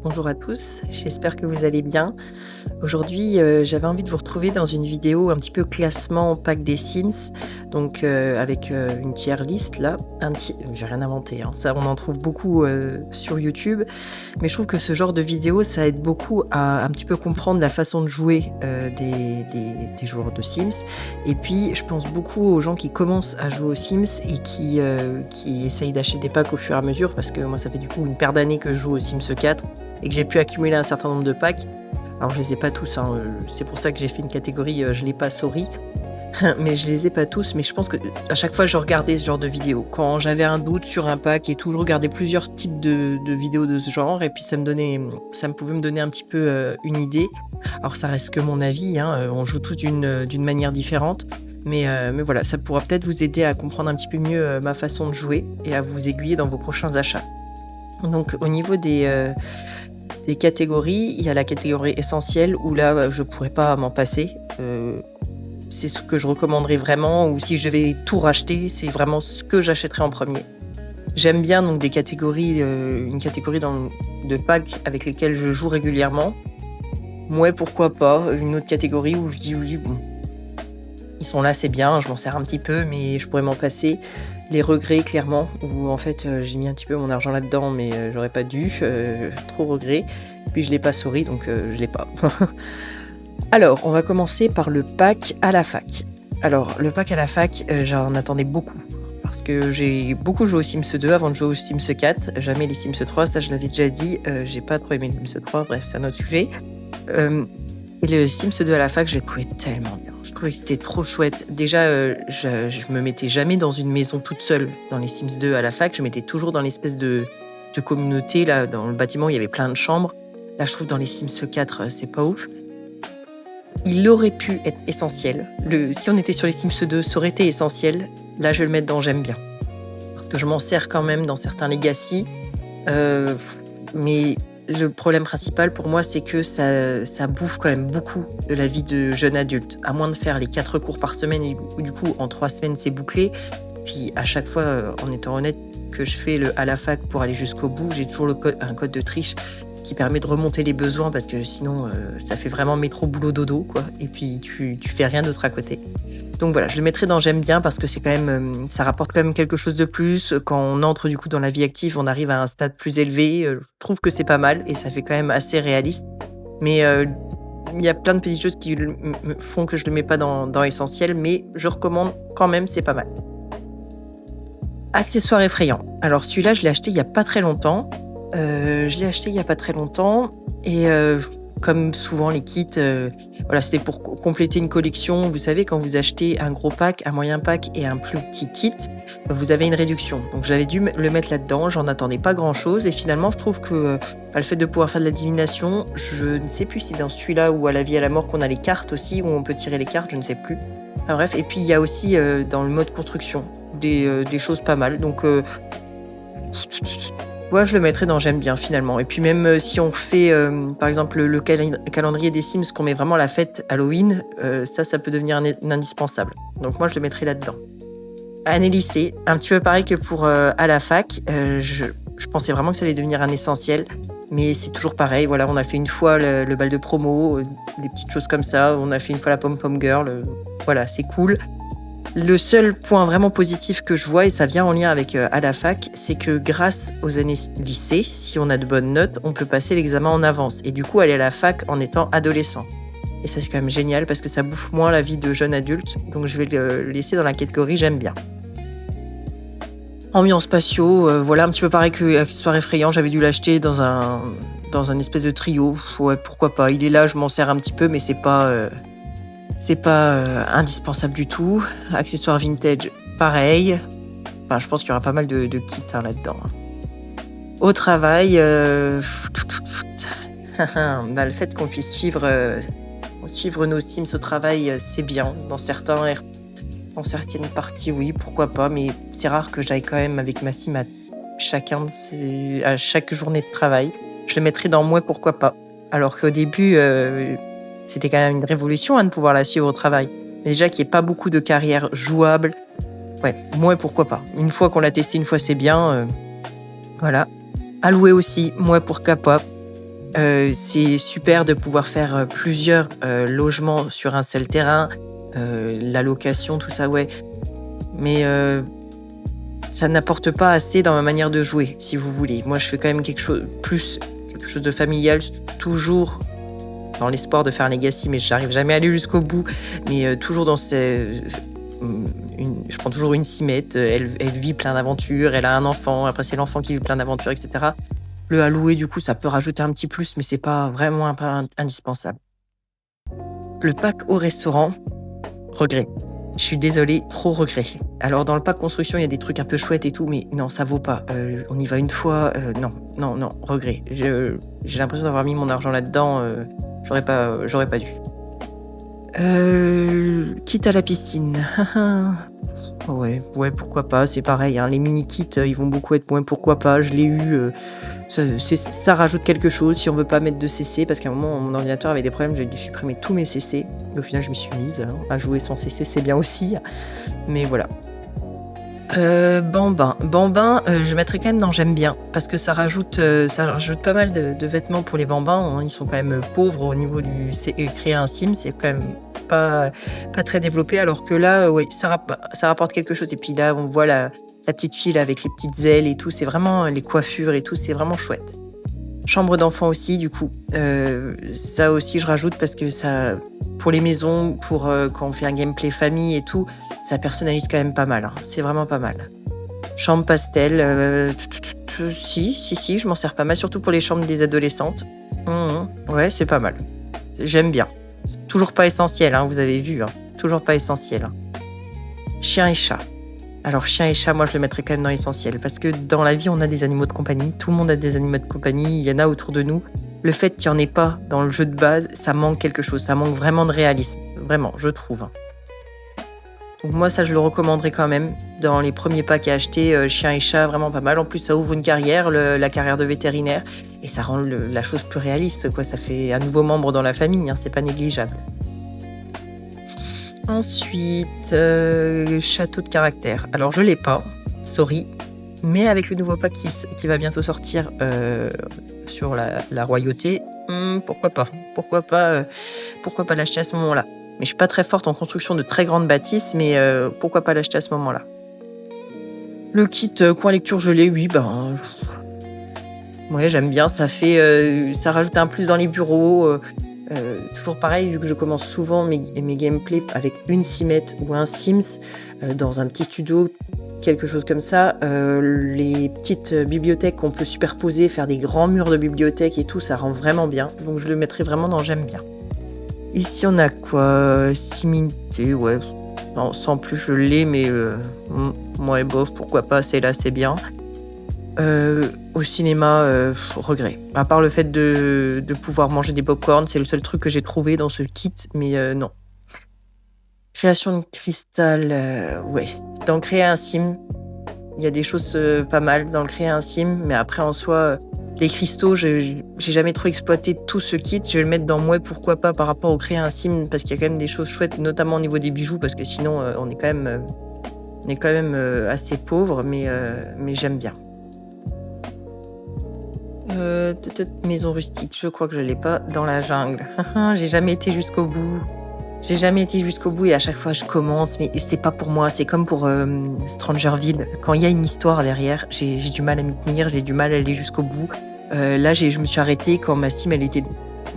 Bonjour à tous, j'espère que vous allez bien. Aujourd'hui, j'avais envie de vous retrouver dans une vidéo un petit peu classement pack des Sims, donc avec, une tier list là, j'ai rien inventé, hein, ça on en trouve beaucoup, sur YouTube, mais je trouve que ce genre de vidéo, ça aide beaucoup à un petit peu comprendre la façon de jouer, des joueurs de Sims et puis je pense beaucoup aux gens qui commencent à jouer aux Sims et qui essayent d'acheter des packs au fur et à mesure parce que moi ça fait du coup une paire d'années que je joue aux Sims 4 et que j'ai pu accumuler un certain nombre de packs. Alors je les ai pas tous, hein, c'est pour ça que j'ai fait une catégorie, je l'ai pas sorry, mais je les ai pas tous, mais je pense qu'à chaque fois je regardais ce genre de vidéos. Quand j'avais un doute sur un pack et tout, je regardais plusieurs types de vidéos de ce genre et puis ça me pouvait me donner un petit peu, une idée. Alors ça reste que mon avis, hein, on joue tous d'une manière différente, mais voilà, ça pourra peut-être vous aider à comprendre un petit peu mieux, ma façon de jouer et à vous aiguiller dans vos prochains achats. Donc au niveau des catégories, il y a la catégorie essentielle où là, je pourrais pas m'en passer. C'est ce que je recommanderais vraiment ou si je devais tout racheter, c'est vraiment ce que j'achèterais en premier. J'aime bien donc des catégories, une catégorie de packs avec lesquels je joue régulièrement. Mouais, pourquoi pas. Une autre catégorie où je dis: «Oui, bon, ils sont là, c'est bien, je m'en sers un petit peu, mais je pourrais m'en passer». Les regrets, clairement, où en fait, j'ai mis un petit peu mon argent là-dedans, mais j'aurais pas dû, trop regret. Puis je l'ai pas sorry, donc je l'ai pas. Alors, on va commencer par le pack à la fac. Alors, le pack à la fac, j'en attendais beaucoup parce que j'ai beaucoup joué aux Sims 2 avant de jouer aux Sims 4, jamais les Sims 3, ça je l'avais déjà dit, j'ai pas trop aimé les Sims 3, bref, c'est un autre sujet. Hem Et le Sims 2 à la fac, je l'ai trouvé tellement bien. Je trouvais que c'était trop chouette. Déjà, je me mettais jamais dans une maison toute seule dans les Sims 2 à la fac. Je m'étais toujours dans l'espèce de communauté là, dans le bâtiment, il y avait plein de chambres. Là, je trouve dans les Sims 4, c'est pas ouf. Il aurait pu être essentiel. Si on était sur les Sims 2, ça aurait été essentiel. Là, je vais le mettre dans j'aime bien. Parce que je m'en sers quand même dans certains legacy. Heu, mais le problème principal pour moi, c'est que ça bouffe quand même beaucoup de la vie de jeune adulte. À moins de faire les 4 cours par semaine et où du coup, en 3 semaines, c'est bouclé. Puis à chaque fois, en étant honnête, que je fais le à la fac pour aller jusqu'au bout, j'ai toujours un code de triche qui permet de remonter les besoins parce que sinon, ça fait vraiment métro boulot dodo, quoi et puis tu fais rien d'autre à côté. Donc voilà, je le mettrai dans j'aime bien parce que c'est quand même, ça rapporte quand même quelque chose de plus. Quand on entre du coup dans la vie active, on arrive à un stade plus élevé, je trouve que c'est pas mal et ça fait quand même assez réaliste. Mais, il y a plein de petites choses qui me font que je le mets pas dans essentiel, mais je recommande quand même, c'est pas mal. Accessoires effrayants. Alors celui-là, je l'ai acheté il y a pas très longtemps. Et comme souvent les kits, voilà, c'était pour compléter une collection. Vous savez, quand vous achetez un gros pack, un moyen pack et un plus petit kit, vous avez une réduction. Donc j'avais dû le mettre là-dedans, j'en attendais pas grand-chose et finalement je trouve que, le fait de pouvoir faire de la divination, je ne sais plus si dans celui-là ou à la vie à la mort qu'on a les cartes aussi, où on peut tirer les cartes, je ne sais plus. Enfin bref et puis il y a aussi, dans le mode construction, des choses pas mal donc ouais, je le mettrais dans j'aime bien finalement et puis même, si on fait, par exemple le calendrier des Sims qu'on met vraiment la fête Halloween, ça peut devenir un indispensable. Donc moi je le mettrais là-dedans. Année lycée, un petit peu pareil que pour, à la fac, je pensais vraiment que ça allait devenir un essentiel, mais c'est toujours pareil, voilà, on a fait une fois le bal de promo, des petites choses comme ça. On a fait une fois la pom pom girl, voilà, c'est cool. Le seul point vraiment positif que je vois et ça vient en lien avec, à la fac, c'est que grâce aux années lycée, si on a de bonnes notes, on peut passer l'examen en avance et du coup aller à la fac en étant adolescent et ça, c'est quand même génial parce que ça bouffe moins la vie de jeune adulte, donc je vais le laisser dans la catégorie «j'aime bien». Ambiance patio, voilà, un petit peu pareil que accessoires effrayants, j'avais dû l'acheter dans un espèce de trio. Ouais, pourquoi pas. Il est là, je m'en sers un petit peu, mais c'est pas indispensable du tout. Accessoires vintage, pareil. Enfin, je pense qu'il y aura pas mal de kits, hein, là-dedans, hein. Au travail, bah, le fait qu'on puisse suivre nos Sims au travail, c'est bien. Dans certaines parties, oui, pourquoi pas, mais c'est rare que j'aille quand même avec ma sim à chaque journée de travail. Je le mettrais dans «Mouais, pourquoi pas». Alors qu'au début, c'était quand même une révolution, hein, de pouvoir la suivre au travail. Mais déjà qu'il y ait pas beaucoup de carrières jouables, ouais, «Mouais, pourquoi pas». Une fois qu'on l'a testé une fois, c'est bien, voilà. À louer aussi, «Mouais, pourquoi pas». C'est super de pouvoir faire, plusieurs, logements sur un seul terrain, la location, tout ça, ouais. Mais, ça n'apporte pas assez dans ma manière de jouer, si vous voulez. Moi, je fais quand même quelque chose de familial, toujours dans l'espoir de faire un legacy, mais j'arrive jamais à aller jusqu'au bout. Mais, toujours dans je prends toujours une cimette, elle vit plein d'aventures, elle a un enfant, après c'est l'enfant qui vit plein d'aventures et cetera. Le à louer, du coup, ça peut rajouter un petit plus, mais c'est pas vraiment un pas indispensable. Le pack au restaurant, regret. Je suis désolée, trop regret. Alors dans le pack construction, il y a des trucs un peu chouettes et tout, mais non, ça vaut pas. On y va une fois, non, non, non, regret. J'ai l'impression d'avoir mis mon argent là-dedans, j'aurais pas dû. Quitte à la piscine. Ouais, ouais, pourquoi pas, c'est pareil, hein, les mini kits, ils vont beaucoup être ouais, pourquoi pas, je l'ai eu, ça rajoute quelque chose si on veut pas mettre de CC parce qu'à un moment mon ordinateur avait des problèmes, j'ai dû supprimer tous mes CC. Mais au final, je m'y suis mise, hein, à jouer sans CC, c'est bien aussi, mais voilà. Bambins. Bambins, je mettrais quand même dans j'aime bien parce que ça rajoute pas mal de vêtements pour les bambins, hein. Ils sont quand même, pauvres au niveau du créer un sim, c'est quand même pas pas très développé alors que là, oui, ça rapporte quelque chose et puis là, on voit la petite fille là avec les petites ailes et tout, c'est vraiment les coiffures et tout, c'est vraiment chouette. Chambre d'enfant aussi du coup, ça aussi je rajoute parce que ça pour les maisons, pour, quand on fait un gameplay famille et tout, ça personnalise quand même pas mal, hein. C'est vraiment pas mal. Chambre pastel, si, si, si, je m'en sers pas mal, surtout pour les chambres des adolescentes. Ouais, c'est pas mal. J'aime bien. Toujours pas essentiel, hein, vous avez vu, hein. Toujours pas essentiel, hein. Chien et chat. Alors chien et chat, moi je le mettrais quand même dans l'essentiel parce que dans la vie, on a des animaux de compagnie. Tout le monde a des animaux de compagnie, il y en a autour de nous. Le fait qu'il y en ait pas dans le jeu de base, ça manque quelque chose, ça manque vraiment de réalisme. Vraiment, je trouve, hein. Donc moi, ça, je le recommanderais quand même. Dans les premiers packs à acheter, chien et chat, vraiment pas mal. En plus, ça ouvre une carrière, la carrière de vétérinaire, et ça rend la chose plus réaliste, quoi. Ça fait un nouveau membre dans la famille, hein, c'est pas négligeable. Ensuite, château de caractère. Alors je l'ai pas, sorry, mais avec le nouveau pack qui va bientôt sortir, sur la royauté, pourquoi pas? Pourquoi pas l'acheter à ce moment-là? Mais je suis pas très forte en construction de très grandes bâtisses, mais pourquoi pas l'acheter à ce moment-là? Le kit, coin lecture, je l'ai, oui, ben, ouais, j'aime bien, ça rajoute un plus dans les bureaux, toujours pareil, vu que je commence souvent mes gameplays avec une cimette ou un Sims, dans un petit studio, quelque chose comme ça, les petites bibliothèques qu'on peut superposer, faire des grands murs de bibliothèque et tout, ça rend vraiment bien. Donc je le mettrai vraiment dans j'aime bien. Ici, on a quoi? Similité, ouais. Non, sans plus, je l'ai, mais ouais, bof, pourquoi pas, c'est là, c'est bien. Au cinéma, regret. À part le fait de pouvoir manger des pop-corn, c'est le seul truc que j'ai trouvé dans ce kit, mais non. Création de cristal, ouais. Dans créer un sim, il y a des choses, pas mal dans le créer un sim, mais après en soi, les cristaux, j'ai jamais trop exploité tout ce kit. Je vais le mettre dans ouais, pourquoi pas par rapport au créer un sim, parce qu'il y a quand même des choses chouettes, notamment au niveau des bijoux, parce que sinon, on est quand même, assez pauvre, mais j'aime bien. Maison rustique, je crois que je l'ai pas dans la jungle. J'ai jamais été jusqu'au bout. J'ai jamais été jusqu'au bout et à chaque fois je commence, mais c'est pas pour moi. C'est comme pour Strangerville. Quand il y a une histoire derrière, j'ai du mal à m'y tenir, j'ai du mal à aller jusqu'au bout. Là, je me suis arrêtée quand ma sim, elle était.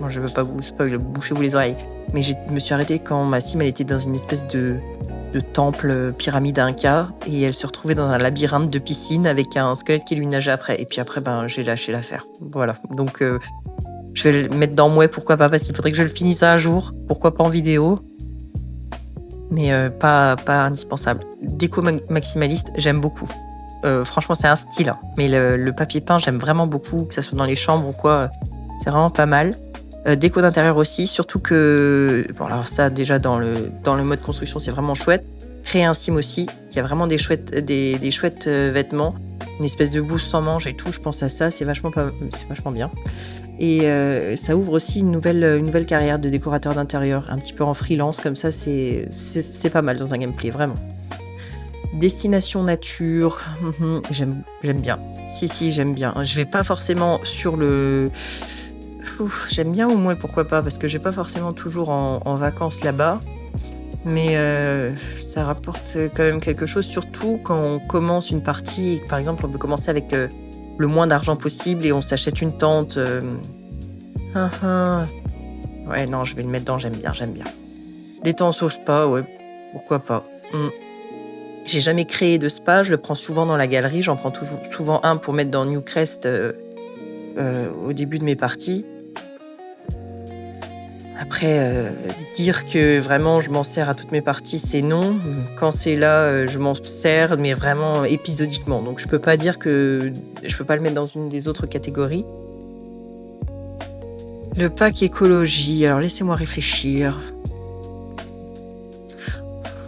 Bon, je veux pas vous spoil, bouchez-vous les oreilles. Mais je me suis arrêtée quand ma sim, elle était dans une espèce de temple pyramide inca et elle se retrouvait dans un labyrinthe de piscine avec un squelette qui lui nageait après. Et puis après, ben, j'ai lâché l'affaire. Voilà. Donc, je vais le mettre dans Mouais, pourquoi pas, parce qu'il faudrait que je le finisse un jour. Pourquoi pas en vidéo, mais pas indispensable. Déco maximaliste, j'aime beaucoup. Franchement, c'est un style, hein. Mais le papier peint, j'aime vraiment beaucoup, que ça soit dans les chambres ou quoi. C'est vraiment pas mal. Déco d'intérieur aussi, surtout que... Bon, alors ça, déjà, dans le mode construction, c'est vraiment chouette. Créer un sim aussi, il y a vraiment des chouettes vêtements. Une espèce de blouse sans manches et tout, je pense à ça, c'est vachement bien. Et ça ouvre aussi une nouvelle carrière de décorateur d'intérieur, un petit peu en freelance, comme ça, c'est pas mal dans un gameplay, vraiment. Destination nature, j'aime bien. Si, j'aime bien. Je vais pas forcément sur le J'aime bien au moins pourquoi pas, parce que je vais pas forcément toujours en vacances là-bas, mais ça rapporte, quand même quelque chose, surtout quand on commence une partie et que, par exemple, on veut commencer avec, le moins d'argent possible et on s'achète une tente, hein, hein. Ouais, non, je vais le mettre dans j'aime bien, j'aime bien. Les temps au spa, ouais, pourquoi pas. Mmh. J'ai jamais créé de spa, je le prends souvent dans la galerie, j'en prends toujours souvent un pour mettre dans Newcrest, au début de mes parties. Après, dire que vraiment je m'en sers à toutes mes parties, c'est non. Quand c'est là, je m'en sers, mais vraiment épisodiquement. Donc je peux pas le mettre dans une des autres catégories. Le pack écologie, alors laissez-moi réfléchir.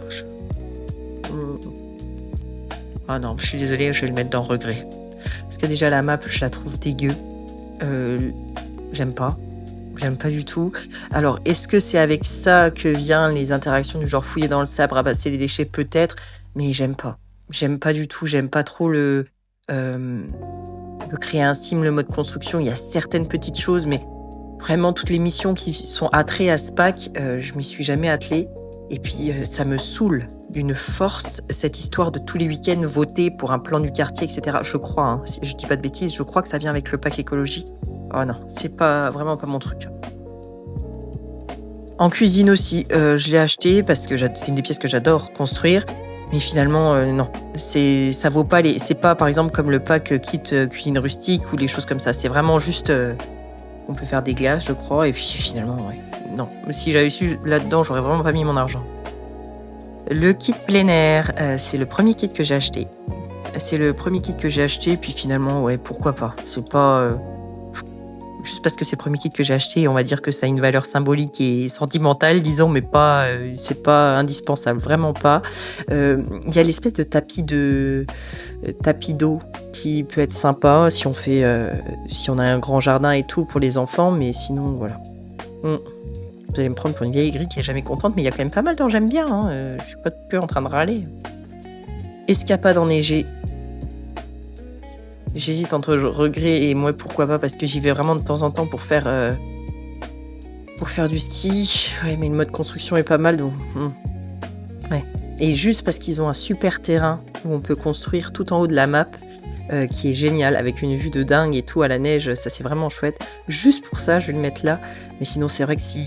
Je mmh, ah non, je suis désolée, je vais le mettre dans regret. Parce que déjà la map, je la trouve dégueu. Heu, j'aime pas. J'aime pas du tout. Alors, est-ce que c'est avec ça que vient les interactions du genre fouiller dans le sable, ramasser les déchets? Peut-être, mais j'aime pas. J'aime pas du tout, j'aime pas trop hem, le créer un sim, le mode construction. Il y a certaines petites choses, mais vraiment toutes les missions qui sont attrées à ce pack, je m'y suis jamais attelée et puis, ça me saoule d'une force, cette histoire de tous les week-ends voter pour un plan du quartier et cetera. Je crois, hein, si je dis pas de bêtises, je crois que ça vient avec le pack écologie. Oh non, c'est pas vraiment pas mon truc. En cuisine aussi, je l'ai acheté parce que c'est une des pièces que j'adore construire, mais finalement, non, ça vaut pas les c'est pas par exemple comme le pack, kit, cuisine rustique ou les choses comme ça. C'est vraiment juste, on peut faire des glaces, je crois et puis finalement, ouais, non. Si j'avais su là-dedans, j'aurais vraiment pas mis mon argent. Le kit plein air, c'est le premier kit que j'ai acheté. C'est le premier kit que j'ai acheté, puis finalement, ouais, pourquoi pas? C'est pas, juste parce que c'est le premier kit que j'ai acheté, on va dire que ça a une valeur symbolique et sentimentale, disons, mais pas, c'est pas indispensable, vraiment pas. Il y a l'espèce de tapis d'eau qui peut être sympa si on a un grand jardin et tout pour les enfants, mais sinon, voilà. Mmh. Vous allez me prendre pour une vieille aigrie qui est jamais contente, mais il y a quand même pas mal d'en j'aime bien, hein, je suis pas que en train de râler. Escapade enneigée. J'hésite entre regret et moi pourquoi pas, parce que j'y vais vraiment de temps en temps pour faire du ski. Ouais, mais le mode construction est pas mal, donc ouais. Et juste parce qu'ils ont un super terrain où on peut construire tout en haut de la map, qui est génial, avec une vue de dingue et tout à la neige, ça c'est vraiment chouette. Juste pour ça, je vais le mettre là. Mais sinon, c'est vrai que si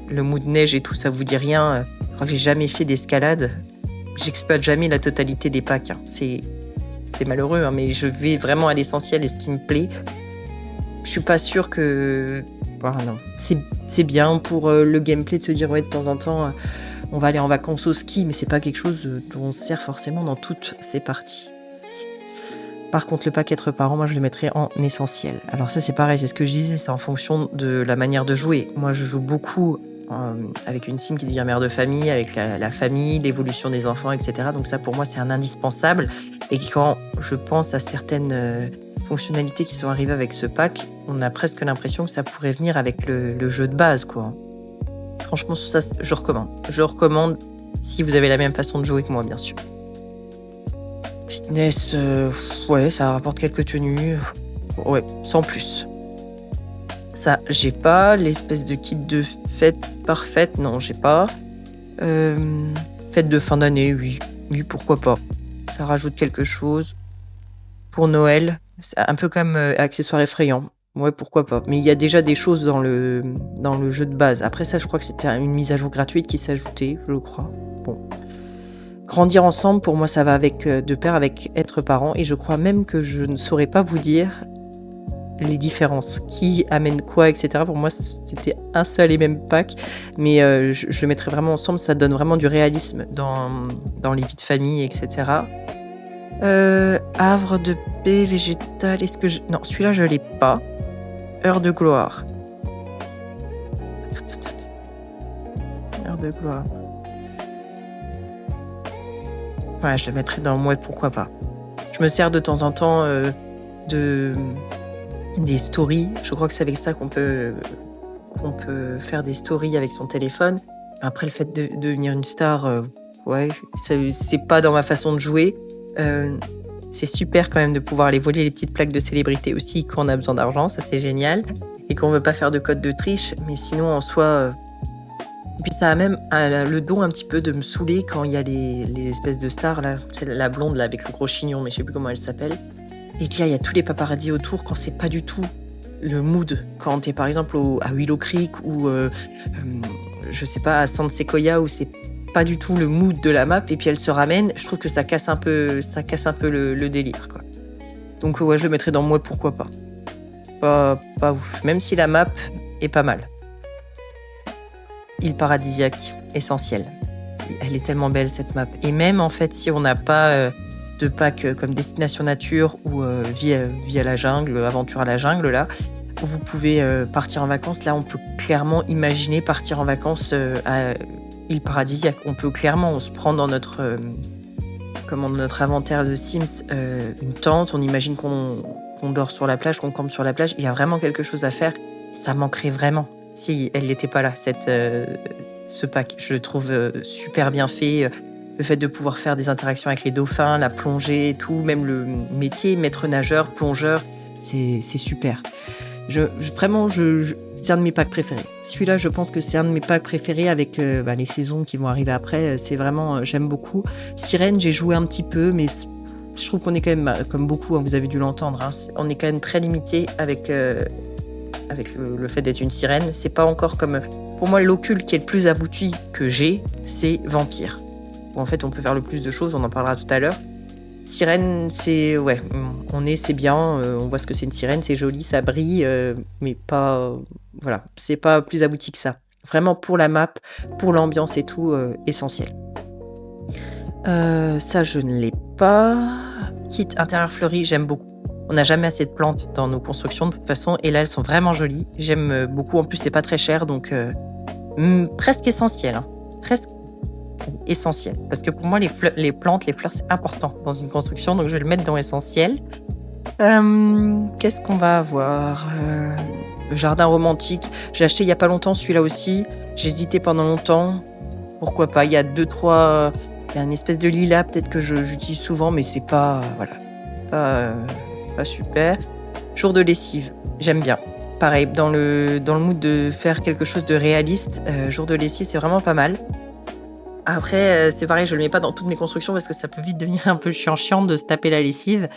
le mood neige et tout, ça vous dit rien, je crois que j'ai jamais fait d'escalade. J'exploite jamais la totalité des packs, hein. C'est malheureux, hein, mais je vais vraiment à l'essentiel et ce qui me plaît. Je suis pas sûre que voilà, non. C'est bien pour, le gameplay de se dire: «Ouais, de temps en temps, on va aller en vacances au ski», mais c'est pas quelque chose, dont on se sert forcément dans toutes ces parties. Par contre, le pack être parent, moi, je le mettrais en essentiel. Alors ça, c'est pareil, c'est ce que je disais, c'est en fonction de la manière de jouer. Moi, je joue beaucoup, avec une sim qui devient mère de famille, avec la famille, l'évolution des enfants et cetera. Donc ça, pour moi, c'est un indispensable et quand je pense à certaines, fonctionnalités qui sont arrivées avec ce pack, on a presque l'impression que ça pourrait venir avec le jeu de base, quoi. Franchement, ça, je recommande. Je recommande si vous avez la même façon de jouer que moi, bien sûr. Fitness, ouais, ça rapporte quelques tenues, ouais, sans plus. Ça, j'ai pas. L'espèce de kit de fête parfaite, non, j'ai pas. Fête de fin d'année, oui. Oui, pourquoi pas. Ça rajoute quelque chose. Pour Noël, c'est un peu comme, accessoire effrayant. Ouais, pourquoi pas. Mais il y a déjà des choses dans le jeu de base. Après ça, je crois que c'était une mise à jour gratuite qui s'ajoutait, je crois. Bon. Grandir ensemble, pour moi, ça va avec, de pair avec être parent et je crois même que je ne saurais pas vous dire les différences, qui amène quoi et cetera. Pour moi, c'était un seul et même pack, mais je le mettrais vraiment ensemble, ça donne vraiment du réalisme dans les vies de famille et cetera. Havre de paix végétale, est-ce que je non, celui-là, je l'ai pas. Heure de gloire. Heure de gloire. Ouais, je le mettrais dans ouais, pourquoi pas. Je me sers de temps en temps, de des stories. Je crois que c'est avec ça qu'on peut faire des stories avec son téléphone. Après le fait de devenir une star, ouais, c'est pas dans ma façon de jouer. Heu, C'est super quand même de pouvoir aller voler les petites plaques de célébrité aussi quand on a besoin d'argent, ça c'est génial. Et qu'on veut pas faire de code de triche, mais sinon en soi. Et puis ça a même le don un petit peu de me saouler quand il y a les espèces de stars là, c'est la blonde là avec le gros chignon, mais je sais plus comment elle s'appelle. Et que là il y a tous les paparazzis autour quand c'est pas du tout le mood. Quand t'es par exemple à Willow Creek ou je sais pas à San Sequoia où c'est pas du tout le mood de la map et puis elle se ramène, je trouve que ça casse un peu le délire quoi. Donc ouais, je le mettrais dans moi, pourquoi pas. Pas ouf, même si la map est pas mal. Île paradisiaque, essentielle. Elle est tellement belle cette map. Et même en fait, si on n'a pas de pack comme Destination Nature ou vie à la jungle, aventure à la jungle là, vous pouvez partir en vacances. Là, on peut clairement imaginer partir en vacances à Île paradisiaque. On peut clairement, on se prend dans notre inventaire de Sims une tente. On imagine qu'on dort sur la plage, qu'on campe sur la plage. Il y a vraiment quelque chose à faire. Ça manquerait vraiment si elle n'était pas là, ce pack. Je le trouve super bien fait. Le fait de pouvoir faire des interactions avec les dauphins, la plongée et tout, même le métier, maître nageur, plongeur, c'est super. Vraiment, c'est un de mes packs préférés. Celui-là, je pense que c'est un de mes packs préférés avec les saisons qui vont arriver après. C'est vraiment, j'aime beaucoup. Sirène, j'ai joué un petit peu, mais je trouve qu'on est quand même, comme beaucoup, vous avez dû l'entendre, on est quand même très limité avec le fait d'être une sirène. C'est pas encore comme... Pour moi, l'occulte qui est le plus abouti que j'ai, c'est vampire. Où en fait, on peut faire le plus de choses, on en parlera tout à l'heure. Sirène, c'est... Ouais, c'est bien, on voit ce que c'est une sirène, c'est joli, ça brille, mais pas... Voilà, c'est pas plus abouti que ça. Vraiment pour la map, pour l'ambiance et tout, essentiel. Ça, je ne l'ai pas. Kit intérieur fleuri, j'aime beaucoup. On n'a jamais assez de plantes dans nos constructions de toute façon, et là, elles sont vraiment jolies. J'aime beaucoup, en plus, c'est pas très cher, donc presque essentiel. Presque essentiel. Parce que pour moi, les plantes, les fleurs, c'est important dans une construction, donc je vais le mettre dans essentiel. Qu'est-ce qu'on va avoir Le jardin romantique. J'ai acheté il y a pas longtemps celui-là aussi. J'ai hésité pendant longtemps. Pourquoi pas? Il y a 2-3... Il y a une espèce de lilas peut-être que j'utilise souvent, mais c'est pas... Voilà. Pas super. Jour de lessive. J'aime bien. Pareil, dans le mood de faire quelque chose de réaliste, jour de lessive, c'est vraiment pas mal. Après, c'est pareil, je le mets pas dans toutes mes constructions parce que ça peut vite devenir un peu chiant de se taper la lessive.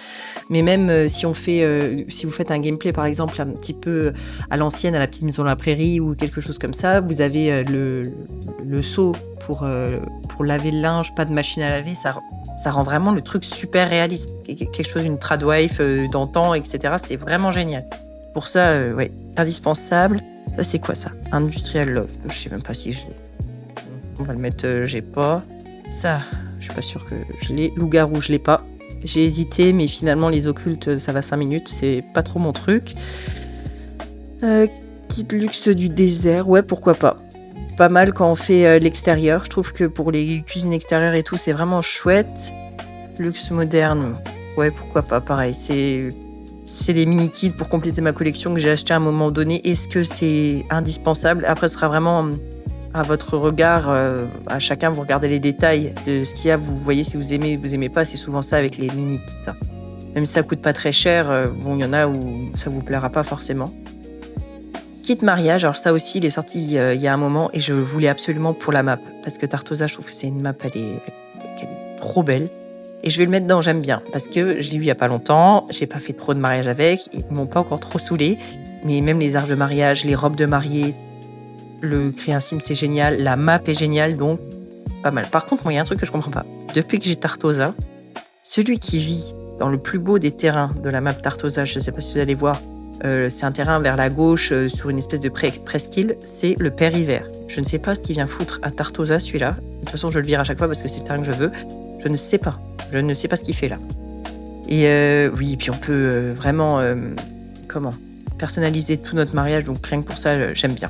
Mais même si vous faites un gameplay par exemple un petit peu à l'ancienne, à la petite maison de la prairie ou quelque chose comme ça, vous avez le seau pour laver le linge, pas de machine à laver, ça rend vraiment le truc super réaliste. Quelque chose, une tradwife d'antan, etc. C'est vraiment génial. Pour ça, ouais, indispensable. Ça, c'est quoi ça? Industrial Love. Je sais même pas si je l'ai. On va le mettre, j'ai pas. Ça, je suis pas sûre que je l'ai. Loup-garou, je l'ai pas. J'ai hésité, mais finalement, les occultes, ça va 5 minutes. C'est pas trop mon truc. Kit luxe du désert, ouais, pourquoi pas. Pas mal quand on fait l'extérieur. Je trouve que pour les cuisines extérieures et tout, c'est vraiment chouette. Luxe moderne, ouais, pourquoi pas. Pareil, c'est des mini-kits pour compléter ma collection que j'ai acheté à un moment donné. Est-ce que c'est indispensable? Après, ce sera vraiment... à votre regard, à chacun, vous regardez les détails de ce qu'il y a, vous voyez si vous aimez pas, c'est souvent ça avec les mini-kits. Même si ça coûte pas très cher, il y en a où ça vous plaira pas forcément. Kit mariage, alors ça aussi, il est sorti il y a un moment et je le voulais absolument pour la map, parce que Tartosa, je trouve que c'est une map, elle est trop belle. Et je vais le mettre dans j'aime bien, parce que je l'ai eu il y a pas longtemps, j'ai pas fait trop de mariage avec, ils m'ont pas encore trop saoulé, mais même les arches de mariage, les robes de mariée, le créer un sim, c'est génial. La map est géniale, donc pas mal. Par contre, moi, il y a un truc que je comprends pas. Depuis que j'ai Tartosa, celui qui vit dans le plus beau des terrains de la map Tartosa, je ne sais pas si vous allez voir, c'est un terrain vers la gauche, sur une espèce de presqu'île, c'est le Père Hiver. Je ne sais pas ce qu'il vient foutre à Tartosa, celui-là. De toute façon, je le vire à chaque fois parce que c'est le terrain que je veux. Je ne sais pas. Je ne sais pas ce qu'il fait là. Et oui, puis on peut vraiment... personnaliser tout notre mariage, donc rien que pour ça, j'aime bien.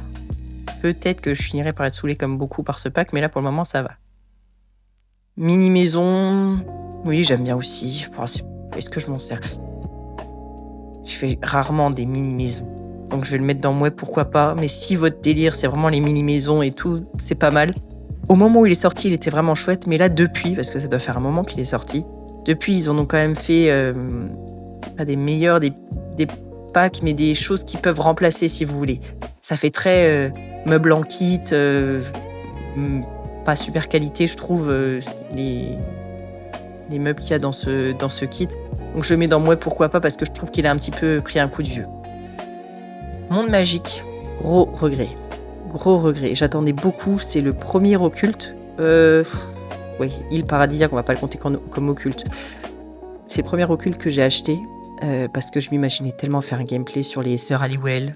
Peut-être que je finirai par être saoulée comme beaucoup par ce pack, mais là, pour le moment, ça va. Mini-maison... Oui, j'aime bien aussi. Est-ce que je m'en sers? Je fais rarement des mini-maisons. Donc, je vais le mettre dans moi, pourquoi pas. Mais si votre délire, c'est vraiment les mini-maisons et tout, c'est pas mal. Au moment où il est sorti, il était vraiment chouette. Mais là, depuis, parce que ça doit faire un moment qu'il est sorti, Depuis, ils en ont quand même fait, pas des meilleurs, des packs, mais des choses qui peuvent remplacer, si vous voulez. Ça fait très, meuble en kit, mmh, pas super qualité, je trouve, les meubles qu'il y a dans ce kit. Donc je le mets dans Mouais, pourquoi pas, parce que je trouve qu'il a un petit peu pris un coup de vieux. Monde magique, gros regret. Gros regret. J'attendais beaucoup, c'est le premier occulte. Oui, île paradisiaque, on va pas le compter comme occulte. C'est le premier occulte que j'ai acheté, parce que je m'imaginais tellement faire un gameplay sur les sœurs Halliwell,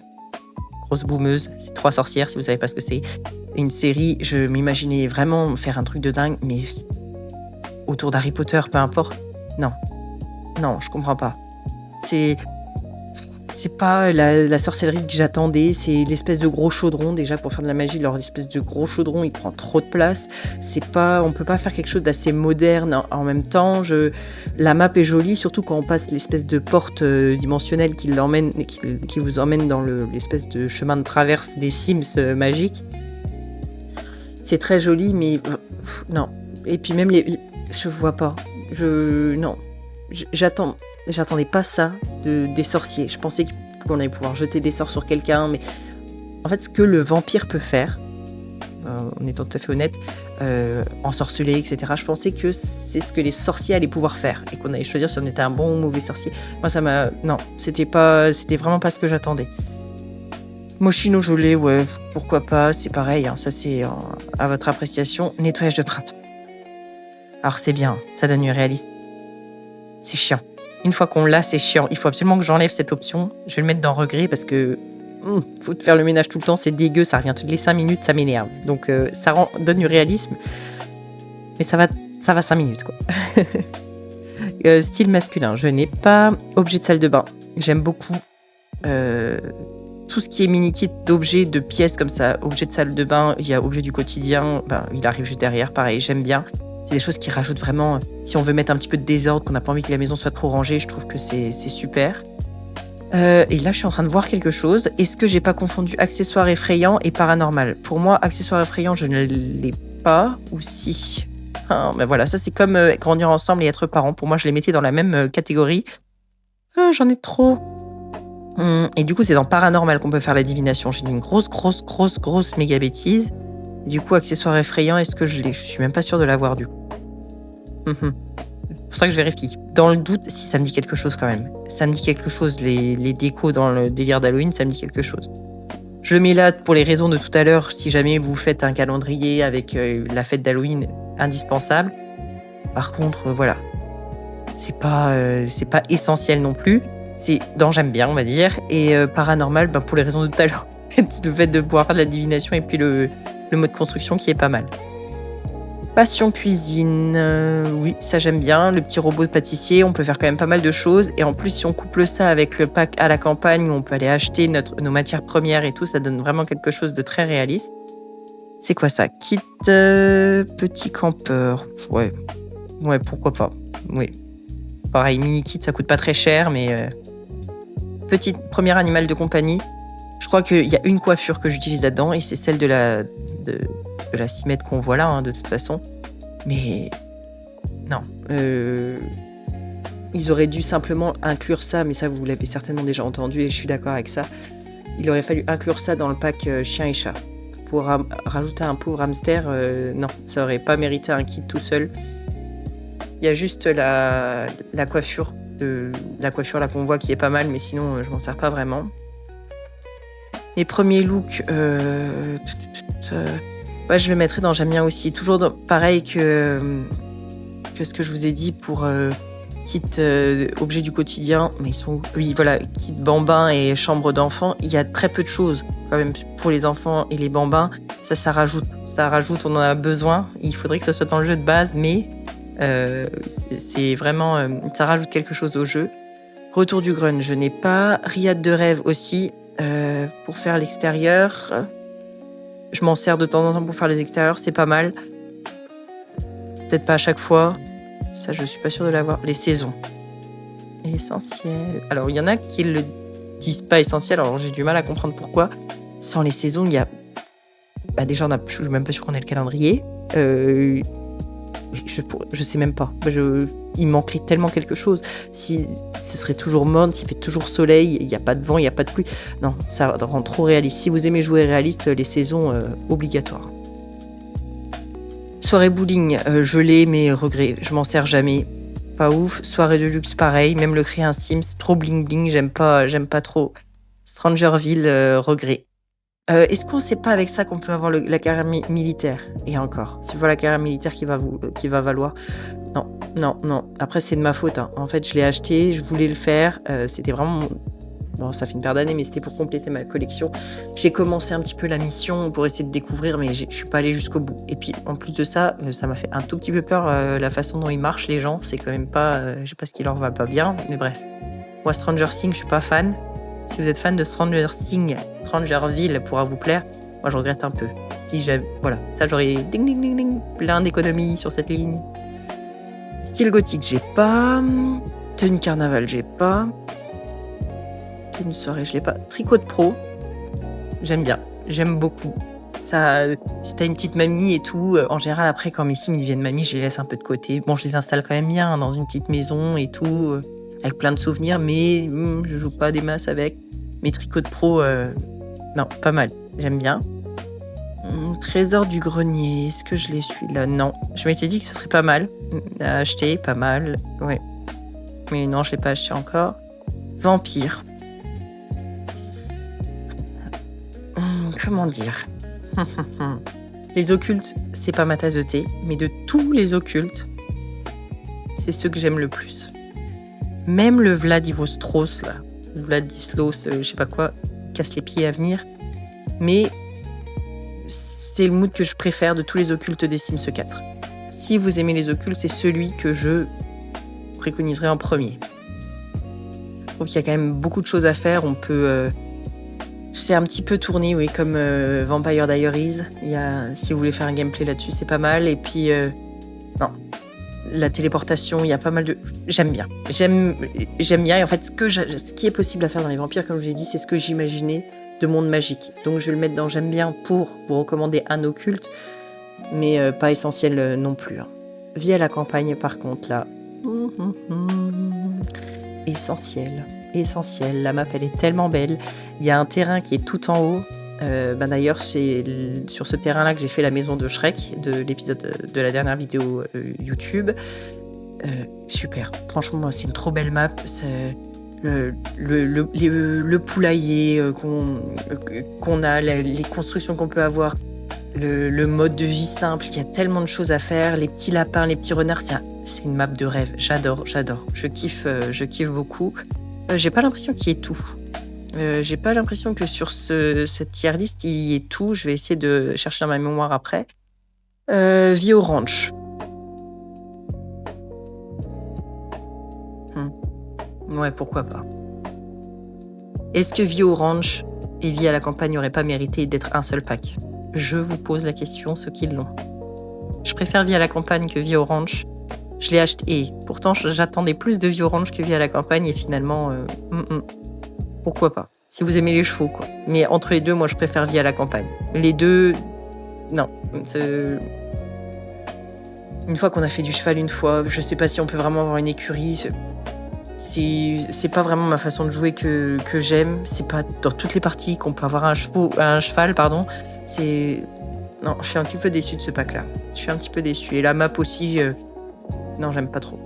grosses boumeuses, c'est 3 sorcières si vous savez pas ce que c'est. Une série, je m'imaginais vraiment faire un truc de dingue, mais autour d'Harry Potter, peu importe. Non, non, je comprends pas. C'est c'est pas la sorcellerie que j'attendais, c'est l'espèce de gros chaudron. Déjà, pour faire de la magie, leur espèce de gros chaudron, il prend trop de place. On peut pas faire quelque chose d'assez moderne en même temps. La map est jolie, surtout quand on passe l'espèce de porte dimensionnelle qui vous emmène dans l'espèce de chemin de traverse des Sims magiques. C'est très joli, mais non. Et puis même je vois pas. Non. J'attendais pas ça des sorciers. Je pensais qu'on allait pouvoir jeter des sorts sur quelqu'un, mais en fait, ce que le vampire peut faire, en étant tout à fait honnête, ensorceler, etc., je pensais que c'est ce que les sorciers allaient pouvoir faire et qu'on allait choisir si on était un bon ou mauvais sorcier. Moi, non, c'était vraiment pas ce que j'attendais. Moschino gelé, ouais, pourquoi pas, c'est pareil, hein, ça c'est à votre appréciation. Nettoyage de printemps. Alors c'est bien, ça donne une réalisme. C'est chiant. Une fois qu'on l'a, c'est chiant. Il faut absolument que j'enlève cette option. Je vais le mettre dans regret parce que faut faire le ménage tout le temps, c'est dégueu, ça revient toutes les 5 minutes, ça m'énerve. Donc ça donne du réalisme, mais ça va 5 minutes quoi. Style masculin, je n'ai pas. Objet de salle de bain, j'aime beaucoup. Tout ce qui est mini-kit d'objets, de pièces comme ça, objet de salle de bain, il y a objet du quotidien, il arrive juste derrière, pareil, j'aime bien. C'est des choses qui rajoutent vraiment, si on veut mettre un petit peu de désordre, qu'on n'a pas envie que la maison soit trop rangée, je trouve que c'est super. Et là, je suis en train de voir quelque chose. Est-ce que j'ai pas confondu accessoire effrayant et paranormal? Pour moi, accessoire effrayant, je ne l'ai pas, ou si? Ben voilà, ça c'est comme grandir ensemble et être parents. Pour moi, je les mettais dans la même catégorie. J'en ai trop. Et du coup, c'est dans paranormal qu'on peut faire la divination. J'ai dit une grosse méga bêtise. Du coup, accessoire effrayant, est-ce que je l'ai? Je suis même pas sûre de l'avoir du coup. Faudrait que je vérifie. Dans le doute, si ça me dit quelque chose quand même. Ça me dit quelque chose, les décos dans le délire d'Halloween, ça me dit quelque chose. Je le mets là pour les raisons de tout à l'heure, si jamais vous faites un calendrier avec la fête d'Halloween, indispensable. Par contre, voilà. C'est pas essentiel non plus. C'est dans j'aime bien, on va dire. Et paranormal, pour les raisons de tout à l'heure. Le fait de pouvoir faire de la divination et puis le mode construction qui est pas mal. Passion cuisine, oui, ça j'aime bien. Le petit robot de pâtissier, on peut faire quand même pas mal de choses. Et en plus, si on couple ça avec le pack à la campagne où on peut aller acheter nos matières premières et tout, ça donne vraiment quelque chose de très réaliste. C'est quoi ça? Kit petit campeur. Ouais, pourquoi pas. Oui. Pareil, mini kit, ça coûte pas très cher, mais petit premier animal de compagnie. Je crois qu'il y a une coiffure que j'utilise là-dedans et c'est celle de la cimette qu'on voit là, de toute façon. Mais non. Ils auraient dû simplement inclure ça, mais ça, vous l'avez certainement déjà entendu et je suis d'accord avec ça. Il aurait fallu inclure ça dans le pack chien et chat. Pour rajouter un pauvre hamster, non, ça aurait pas mérité un kit tout seul. Il y a juste la coiffure, la coiffure là qu'on voit qui est pas mal, mais sinon, je m'en sers pas vraiment. Mes premiers looks, je le mettrai dans j'aime bien aussi. Toujours pareil que ce que je vous ai dit pour kit objets du quotidien. Mais ils sont, oui, voilà, kit bambins et chambre d'enfants. Il y a très peu de choses quand même pour les enfants et les bambins. Ça rajoute, on en a besoin. Il faudrait que ce soit dans le jeu de base, mais c'est vraiment, ça rajoute quelque chose au jeu. Retour du grunge, je n'ai pas. Riad de rêve aussi. Pour faire l'extérieur, je m'en sers de temps en temps pour faire les extérieurs, c'est pas mal. Peut-être pas à chaque fois, ça je suis pas sûre de l'avoir. Les saisons, essentiel. Alors il y en a qui le disent pas essentiel, alors j'ai du mal à comprendre pourquoi. Sans les saisons, il y a déjà je suis même pas sûre qu'on ait le calendrier. je sais même pas. Il manquerait tellement quelque chose. Si ce serait toujours morne, s'il fait toujours soleil, il y a pas de vent, il y a pas de pluie. Non, ça rend trop réaliste. Si vous aimez jouer réaliste, les saisons, obligatoires. Soirée bowling, je l'ai, mais regret, je m'en sers jamais. Pas ouf. Soirée de luxe, pareil. Même le créer un Sims, trop bling bling, j'aime pas trop. Strangerville, regret. Est-ce qu'on sait pas avec ça qu'on peut avoir la carrière militaire? Et encore, tu vois la carrière militaire qui va valoir. Non, non, non. Après, c'est de ma faute, hein. En fait, je l'ai acheté, je voulais le faire. C'était vraiment. Bon, ça fait une paire d'années, mais c'était pour compléter ma collection. J'ai commencé un petit peu la mission pour essayer de découvrir, mais je suis pas allée jusqu'au bout. Et puis, en plus de ça, ça m'a fait un tout petit peu peur, la façon dont ils marchent, les gens. C'est quand même pas. Je sais pas ce qui leur va pas bien, mais bref. Moi, Stranger Things, je suis pas fan. Si vous êtes fan de Stranger Things, Strangerville pourra vous plaire. Moi, je regrette un peu. Si j'avais, voilà, ça j'aurais ding ding ding ding, plein d'économies sur cette ligne. Style gothique, j'ai pas. Tenue carnaval, j'ai pas. Tenue soirée, je l'ai pas. Tricot de pro, j'aime bien, j'aime beaucoup. Ça, si t'as une petite mamie et tout, en général après quand mes Sims ils deviennent mamie, je les laisse un peu de côté. Bon, je les installe quand même bien dans une petite maison et tout, avec plein de souvenirs, mais je joue pas des masses avec. Mes tricots de pro, non, pas mal, j'aime bien. Trésor du grenier, est-ce que je l'ai celui-là? Non, je m'étais dit que ce serait pas mal à acheter, pas mal, ouais. Mais non, je l'ai pas acheté encore. Vampire. Comment dire? Les occultes, c'est pas ma tasse de thé, mais de tous les occultes, c'est ceux que j'aime le plus. Même le Vladivostros, là, Vladislos, je sais pas quoi, casse les pieds à venir. Mais c'est le mood que je préfère de tous les occultes des Sims 4. Si vous aimez les occultes, c'est celui que je préconiserai en premier. Je trouve qu'il y a quand même beaucoup de choses à faire. On peut... c'est un petit peu tourné, oui, comme Vampire Diaries. Si vous voulez faire un gameplay là-dessus, c'est pas mal. Et puis, non, la téléportation, il y a pas mal de... J'aime bien. J'aime bien. Et en fait, ce qui est possible à faire dans les vampires, comme je vous ai dit, c'est ce que j'imaginais de monde magique. Donc, je vais le mettre dans j'aime bien pour vous recommander un occulte, mais pas essentiel non plus. Hein. Vie à la campagne, par contre, là. Essentiel. La map, elle est tellement belle. Il y a un terrain qui est tout en haut. D'ailleurs, c'est sur ce terrain-là que j'ai fait la maison de Shrek, de l'épisode de la dernière vidéo YouTube. Super. Franchement, c'est une trop belle map. C'est le poulailler qu'on a, les constructions qu'on peut avoir, le mode de vie simple. Il y a tellement de choses à faire. Les petits lapins, les petits renards, c'est une map de rêve. J'adore. Je kiffe beaucoup. J'ai pas l'impression qu'il y ait tout. J'ai pas l'impression que sur cette tier list, il y ait tout. Je vais essayer de chercher dans ma mémoire après. Vie au ranch. Ouais, pourquoi pas. Est-ce que Vie au ranch et Vie à la campagne n'auraient pas mérité d'être un seul pack? Je vous pose la question, ceux qui l'ont. Je préfère Vie à la campagne que Vie au ranch. Je l'ai acheté et pourtant j'attendais plus de Vie au ranch que Vie à la campagne et finalement, pourquoi pas. Si vous aimez les chevaux, quoi. Mais entre les deux, moi je préfère Vie à la campagne. Les deux, non. Une fois qu'on a fait du cheval une fois, je sais pas si on peut vraiment avoir une écurie. C'est pas vraiment ma façon de jouer que j'aime. C'est pas dans toutes les parties qu'on peut avoir un cheval, pardon. Non, je suis un petit peu déçue de ce pack-là. Je suis un petit peu déçue. Et la map aussi, non, j'aime pas trop.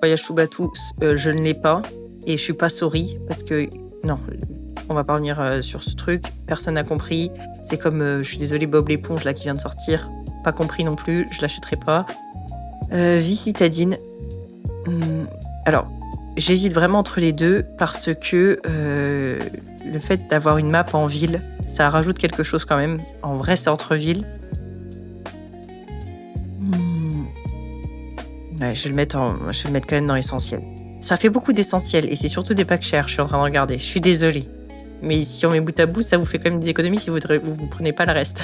Voyage Choubatu, je ne l'ai pas. Et je suis pas sorry, parce que... Non, on va pas revenir sur ce truc. Personne n'a compris. C'est comme, je suis désolée, Bob l'éponge, là, qui vient de sortir. Pas compris non plus, je l'achèterai pas. Vie citadine. Alors, j'hésite vraiment entre les deux, parce que le fait d'avoir une map en ville, ça rajoute quelque chose quand même. En vrai, c'est centre-ville. Ouais, je vais le mettre quand même dans essentiel. Ça fait beaucoup d'essentiel et c'est surtout des packs chers, je suis en train de regarder. Je suis désolée. Mais si on met bout à bout, ça vous fait quand même des économies si vous ne prenez pas le reste.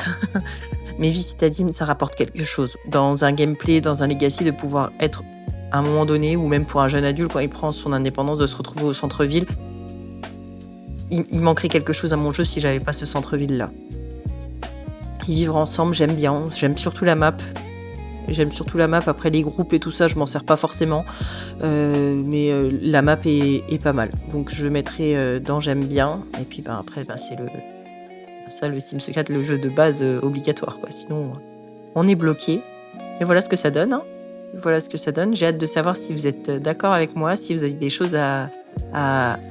Mais vie citadine, ça rapporte quelque chose. Dans un gameplay, dans un legacy, de pouvoir être à un moment donné, ou même pour un jeune adulte, quand il prend son indépendance, de se retrouver au centre-ville. Il manquerait quelque chose à mon jeu si j'avais pas ce centre-ville-là. y vivre ensemble, j'aime bien. J'aime surtout la map. J'aime surtout la map. Après les groupes et tout ça, je m'en sers pas forcément. Mais la map est pas mal. Donc je mettrai dans j'aime bien. Et puis après, c'est le Sims 4, le jeu de base obligatoire, quoi. Sinon, on est bloqué. Et voilà ce que ça donne, hein. Voilà ce que ça donne. J'ai hâte de savoir si vous êtes d'accord avec moi, si vous avez des choses à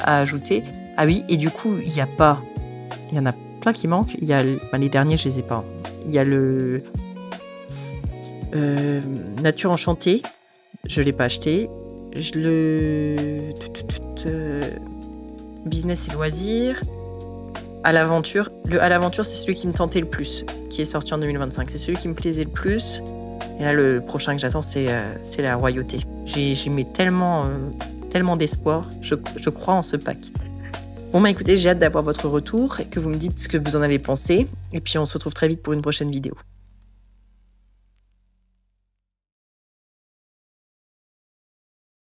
ajouter. Ah oui, et du coup, il y en a plein qui manquent. Il y a les derniers, je les ai pas. Il y a le Nature enchantée, je l'ai pas acheté. Business et loisirs. À l'aventure. Le à l'aventure, c'est celui qui me tentait le plus, qui est sorti en 2025. C'est celui qui me plaisait le plus. Et là, le prochain que j'attends, c'est la royauté. J'y mets tellement d'espoir. Je crois en ce pack. Bon, écoutez, j'ai hâte d'avoir votre retour et que vous me dites ce que vous en avez pensé. Et puis, on se retrouve très vite pour une prochaine vidéo.